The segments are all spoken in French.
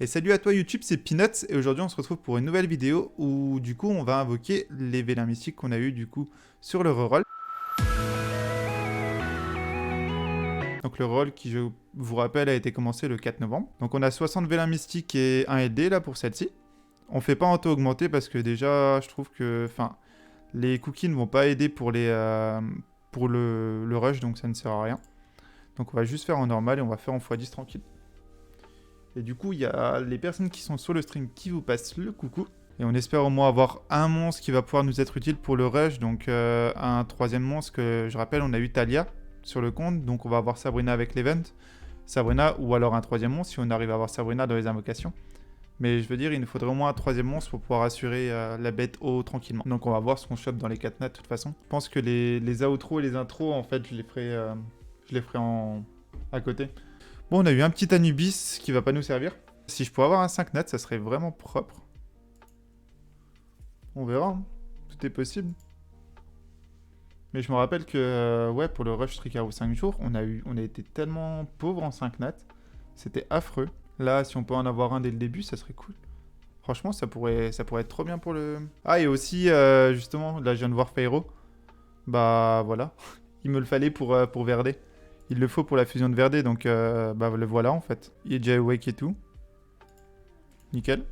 Et salut à toi YouTube, c'est Peanuts et aujourd'hui on se retrouve pour une nouvelle vidéo où du coup on va invoquer les vélins mystiques qu'on a eu du coup sur le reroll. Donc le reroll qui, je vous rappelle, a été commencé le 4 novembre. Donc on a 60 vélins mystiques et 1 LD là pour celle-ci. On fait pas en taux augmenté parce que déjà je trouve que les cookies ne vont pas aider pour le rush, donc ça ne sert à rien. Donc on va juste faire en normal et on va faire en x10 tranquille. Et du coup, il y a les personnes qui sont sur le stream qui vous passent le coucou. Et on espère au moins avoir un monstre qui va pouvoir nous être utile pour le rush. Donc un troisième monstre que je rappelle, on a eu Talia sur le compte. Donc on va avoir Sabrina avec l'event. Sabrina ou alors un troisième monstre si on arrive à avoir Sabrina dans les invocations. Mais je veux dire, il nous faudrait au moins un troisième monstre pour pouvoir assurer la bête haut tranquillement. Donc on va voir ce qu'on chope dans les 4 nats de toute façon. Je pense que les outros et les intros, en fait, je les ferai à côté. Bon, on a eu un petit Anubis qui va pas nous servir. Si je pouvais avoir un 5 nat, ça serait vraiment propre. On verra, hein. Tout est possible. Mais je me rappelle que, ouais, pour le rush Tricaro 5 jours, on a été tellement pauvre en 5 nat. C'était affreux. Là, si on peut en avoir un dès le début, ça serait cool. Franchement, ça pourrait être trop bien pour le... Ah, et aussi, justement, là, je viens de voir Feiro. Bah, voilà. Il me le fallait pour Verdé. Il le faut pour la fusion de Verdé, donc bah le voilà en fait. Il est déjà awake et tout. Nickel.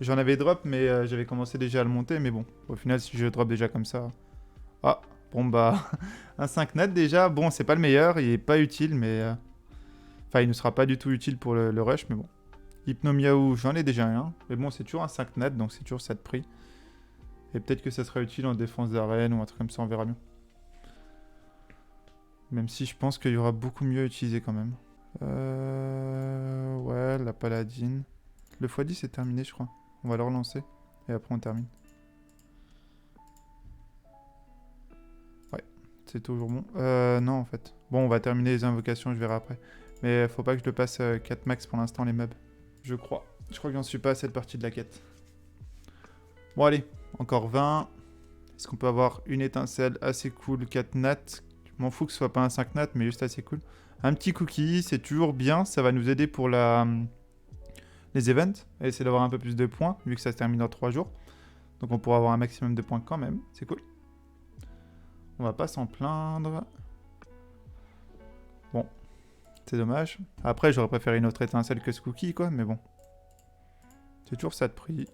J'en avais drop, mais j'avais commencé déjà à le monter, mais bon. Au final, si je drop déjà comme ça... Ah, bon bah... un 5 nat déjà, bon, c'est pas le meilleur, il est pas utile, mais... Enfin, il ne sera pas du tout utile pour le rush, mais bon. Hypnomiaou, j'en ai déjà un. Mais bon, c'est toujours un 5 nat, donc c'est toujours ça de prix. Et peut-être que ça sera utile en défense d'arène ou un truc comme ça, on verra bien. Même si je pense qu'il y aura beaucoup mieux à utiliser quand même. Ouais, la paladine. Le x10 est terminé, je crois. On va le relancer. Et après, on termine. Ouais, c'est toujours bon. Non, en fait. Bon, on va terminer les invocations, je verrai après. Mais faut pas que je le passe 4 max pour l'instant, les mobs. Je crois. Je crois que j'en suis pas à cette partie de la quête. Bon, allez. Encore 20. Est-ce qu'on peut avoir une étincelle assez cool, 4 nat? Je m'en fous que ce soit pas un 5 nat, mais juste assez cool. Un petit cookie, c'est toujours bien. Ça va nous aider pour les events. Et essayer d'avoir un peu plus de points, vu que ça se termine dans 3 jours. Donc on pourra avoir un maximum de points quand même. C'est cool. On va pas s'en plaindre. Bon. C'est dommage. Après, j'aurais préféré une autre étincelle que ce cookie, quoi. Mais bon. C'est toujours ça de prix.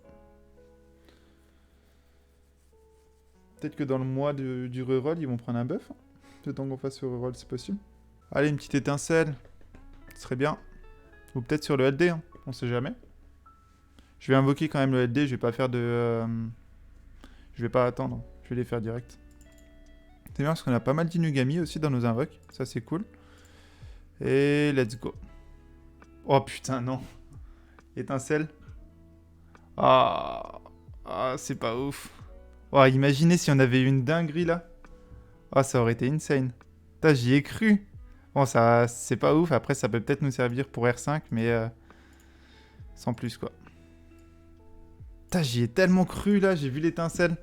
Peut-être que dans le mois du reroll, ils vont prendre un buff. Le temps qu'on fasse ce reroll, c'est possible. Allez, une petite étincelle. Ce serait bien. Ou peut-être sur le LD, hein. On sait jamais. Je vais invoquer quand même le LD, je vais pas faire de... Je vais pas attendre, je vais les faire direct. C'est bien parce qu'on a pas mal d'inugami aussi dans nos invoques, ça c'est cool. Et let's go. Oh putain, non. Étincelle. Ah, c'est pas ouf. Oh, imaginez si on avait eu une dinguerie là. Oh, ça aurait été insane. Putain, j'y ai cru. Bon, ça, c'est pas ouf. Après, ça peut peut-être nous servir pour R5, mais sans plus, quoi. Putain, j'y ai tellement cru, là. J'ai vu l'étincelle.